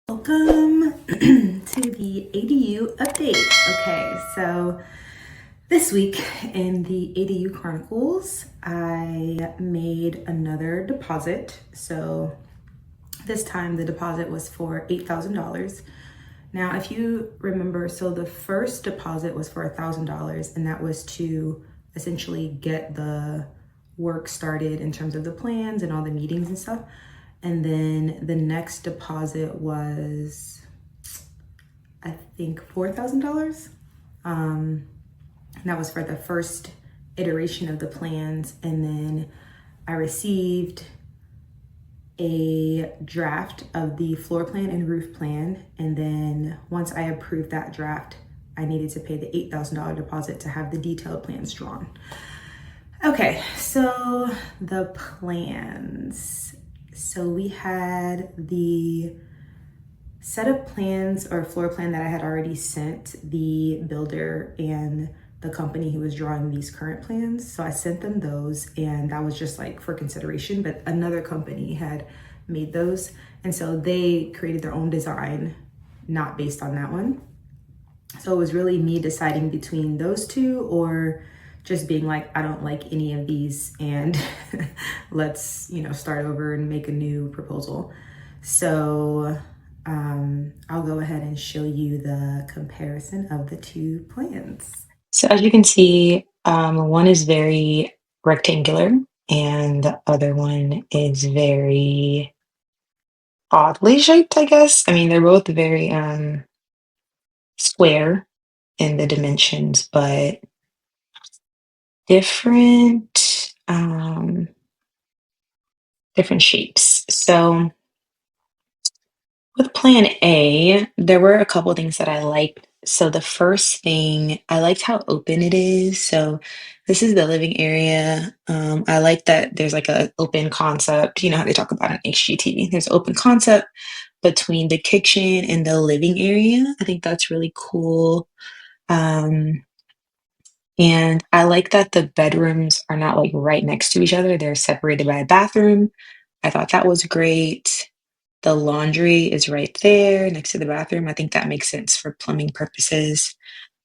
Welcome to the ADU update. Okay, so this week in the ADU Chronicles, I made another deposit. So this time the deposit was for $8,000. Now, if you remember, so the first deposit was for $1,000, and that was to essentially get the work started in terms of the plans and all the meetings and stuff. And then the next deposit was, I think, $4,000. And that was for the first iteration of the plans. And then I received a draft of the floor plan and roof plan. And then once I approved that draft, I needed to pay the $8,000 deposit to have the detailed plans drawn. Okay, so the plans. So we had the set of plans or floor plan that I had already sent the builder and the company who was drawing these current plans. So I sent them those, and that was just like for consideration, but another company had made those. And so they created their own design, not based on that one. So it was really me deciding between those two or just being like, I don't like any of these, and let's, start over and make a new proposal. So I'll go ahead and show you the comparison of the two plans. So as you can see, one is very rectangular and the other one is very oddly shaped, I guess. I mean, they're both very square in the dimensions, but different different shapes. So with plan A, there were a couple things that I liked. So the first thing, I liked how open it is. So this is the living area. I like that there's like a open concept. You know how they talk about an HGTV. There's open concept between the kitchen and the living area. I think that's really cool. Um, and I like that the bedrooms are not like right next to each other. They're separated by a bathroom. I thought that was great. The laundry is right there next to the bathroom. I think that makes sense for plumbing purposes.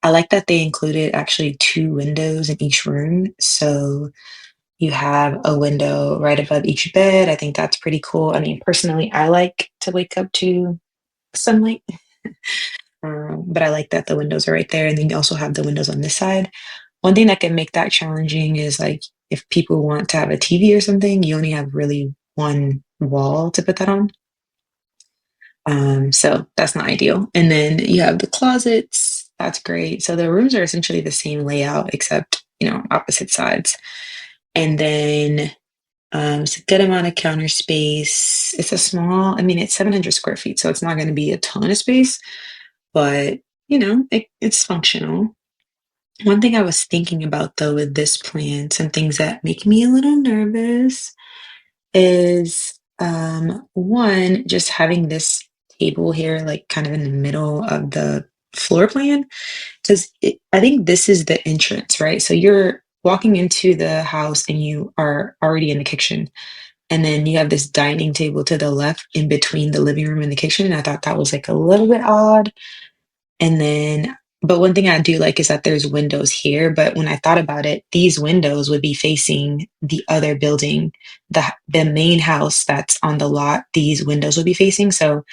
I like that they included actually two windows in each room. So you have a window right above each bed. I think that's pretty cool. I mean, personally, I like to wake up to sunlight, but I like that the windows are right there. And then you also have the windows on this side. One thing that can make that challenging is like if people want to have a TV or something, you only have really one wall to put that on. So that's not ideal. And then you have the closets. That's great. So the rooms are essentially the same layout, except, opposite sides. And then it's a good amount of counter space. It's a small, I mean, it's 700 square feet, so it's not going to be a ton of space, but, it's functional. One thing I was thinking about though with this plan, some things that make me a little nervous is one, just having this table here, like kind of in the middle of the floor plan, because I think this is the entrance, right? So you're walking into the house and you are already in the kitchen. And then you have this dining table to the left in between the living room and the kitchen. And I thought that was like a little bit odd. And then, but one thing I do like is that there's windows here. But when I thought about it, these windows would be facing the other building, the main house that's on the lot. These windows would be facing, so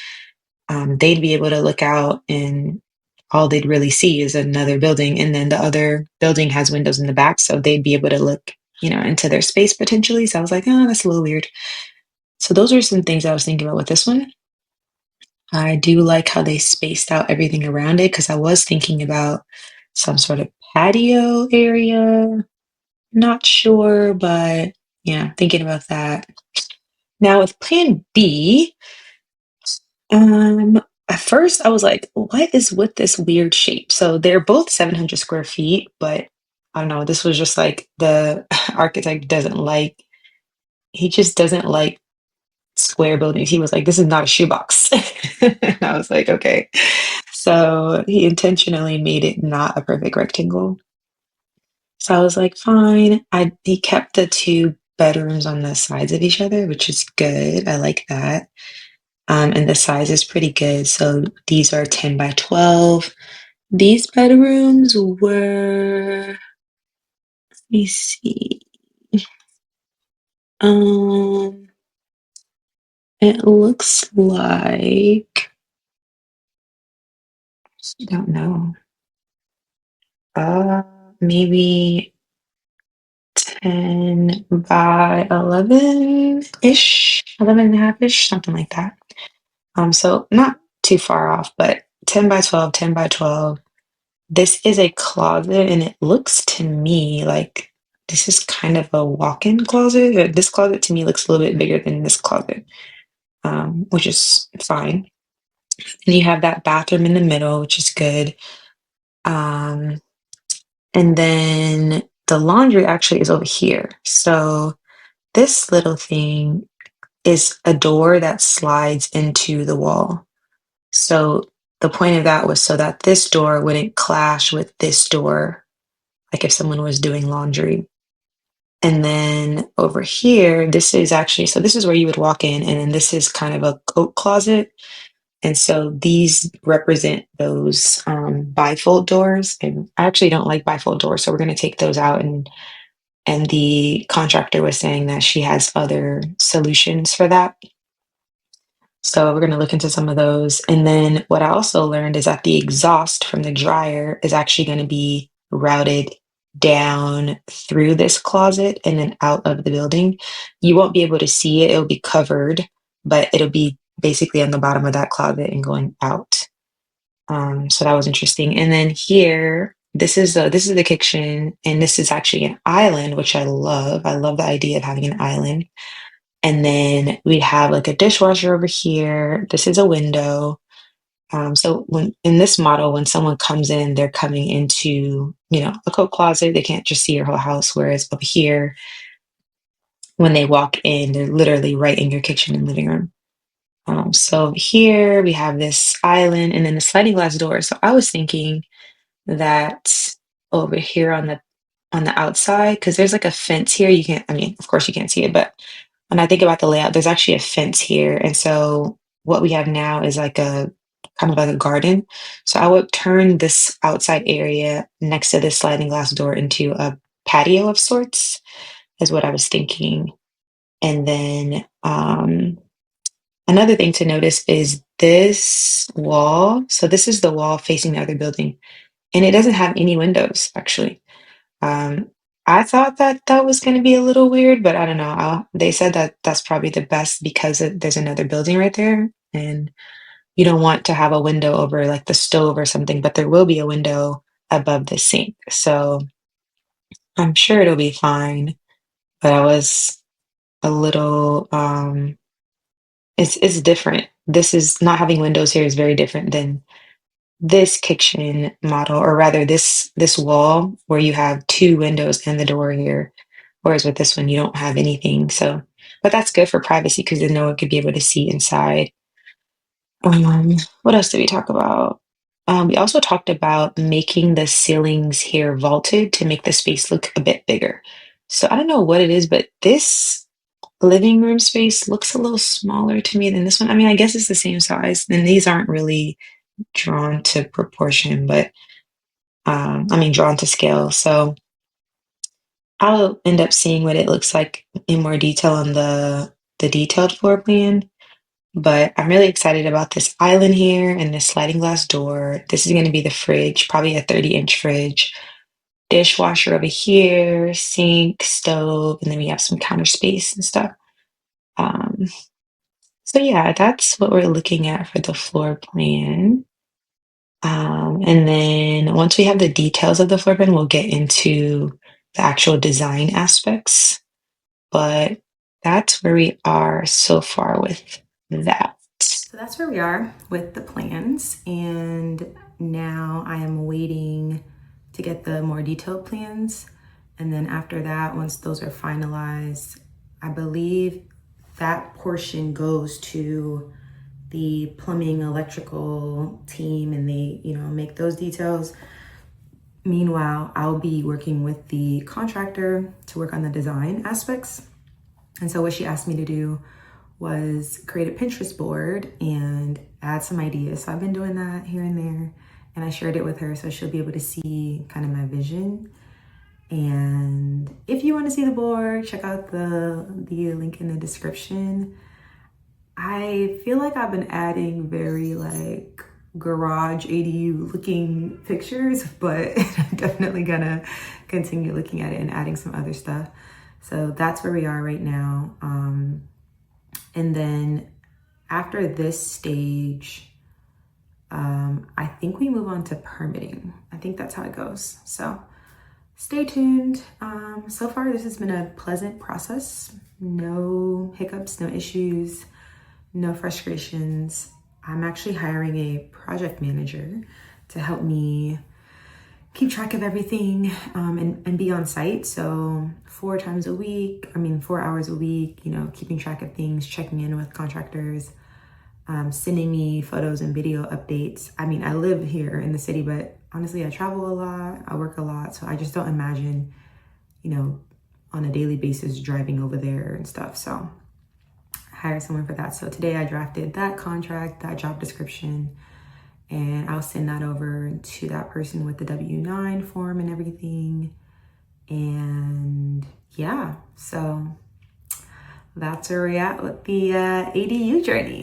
they'd be able to look out, and all they'd really see is another building. And then the other building has windows in the back, so they'd be able to look, into their space potentially. So I was like, oh, that's a little weird. So those are some things I was thinking about with this one. I do like how they spaced out everything around it because I was thinking about some sort of patio area. Not sure, but yeah, thinking about that. Now with plan B, at first I was like, what is with this weird shape? So they're both 700 square feet, but I don't know, this was just like the architect doesn't like, he just doesn't like square buildings. He was like, this is not a shoebox. And I was like, okay. So he intentionally made it not a perfect rectangle. So I was like, fine. He kept the two bedrooms on the sides of each other, which is good. I like that. And the size is pretty good. So these are 10 by 12. These bedrooms were, let me see. Um, it looks like, I don't know. Uh, Maybe 10 by 11-ish, 11 and a half-ish, something like that. So not too far off, but 10 by 12, 10 by 12. This is a closet, and it looks to me like this is kind of a walk-in closet. This closet to me looks a little bit bigger than this closet, which is fine. And you have that bathroom in the middle, which is good. Um, and then the laundry actually is over here. So this little thing is a door that slides into the wall. So the point of that was so that this door wouldn't clash with this door, like if someone was doing laundry. And then over here, this is actually, so this is where you would walk in, and then this is kind of a coat closet. And so these represent those bifold doors. And I actually don't like bifold doors, so we're going to take those out. And the contractor was saying that she has other solutions for that. So we're going to look into some of those. And then what I also learned is that the exhaust from the dryer is actually going to be routed down through this closet and then out of the building. You won't be able to see it. It'll be covered, but it'll be basically on the bottom of that closet and going out. So that was interesting. And then here, this is the kitchen, and this is actually an island, which I love. I love the idea of having an island. And then we have like a dishwasher over here. This is a window. So when in this model, when someone comes in, they're coming into, a coat closet. They can't just see your whole house. Whereas over here, when they walk in, they're literally right in your kitchen and living room. So here we have this island and then the sliding glass door. So I was thinking that over here on the outside, because there's like a fence here. You can't, I mean, of course you can't see it, but when I think about the layout, there's actually a fence here. And so what we have now is like a kind of like a garden. So I would turn this outside area next to this sliding glass door into a patio of sorts, is what I was thinking. And then another thing to notice is this wall. So this is the wall facing the other building, and it doesn't have any windows actually. Um, I thought that that was going to be a little weird, but I don't know. They said that that's probably the best because there's another building right there, and you don't want to have a window over like the stove or something, but there will be a window above the sink. So I'm sure it'll be fine. But I was a little, it's different. This is not having windows here is very different than this kitchen model, or rather this wall where you have two windows and the door here. Whereas with this one, you don't have anything. So, but that's good for privacy because then no one could be able to see inside. What else did we talk about? We also talked about making the ceilings here vaulted to make the space look a bit bigger. So I don't know what it is, but this living room space looks a little smaller to me than this one. I mean, I guess it's the same size, and these aren't really drawn to proportion, but I mean, drawn to scale. So I'll end up seeing what it looks like in more detail on the detailed floor plan. But I'm really excited about this island here and this sliding glass door. This is going to be the fridge, probably a 30-inch fridge. Dishwasher over here, sink, stove, and then we have some counter space and stuff. Um, so yeah, that's what we're looking at for the floor plan. And then once we have the details of the floor plan, we'll get into the actual design aspects. But that's where we are so far with that. So that's where we are with the plans. And now I am waiting to get the more detailed plans. And then after that, once those are finalized, I believe that portion goes to the plumbing electrical team and they, make those details. Meanwhile, I'll be working with the contractor to work on the design aspects. And so what she asked me to do was create a Pinterest board and add some ideas. So I've been doing that here and there, and I shared it with her so she'll be able to see kind of my vision. And if you want to see the board, check out the link in the description. I feel like I've been adding very like garage ADU looking pictures, but I'm definitely gonna continue looking at it and adding some other stuff. So that's where we are right now. And then after this stage, I think we move on to permitting. I think that's how it goes. So stay tuned. So far, this has been a pleasant process. No hiccups, no issues, no frustrations. I'm actually hiring a project manager to help me keep track of everything and be on site. So 4 hours a week, you know, keeping track of things, checking in with contractors, sending me photos and video updates. I mean, I live here in the city, but honestly, I travel a lot, I work a lot. So I just don't imagine, you know, on a daily basis driving over there and stuff. So hire someone for that. So today I drafted that contract, that job description, and I'll send that over to that person with the W-9 form and everything. And yeah, so that's where we're at with the ADU journey.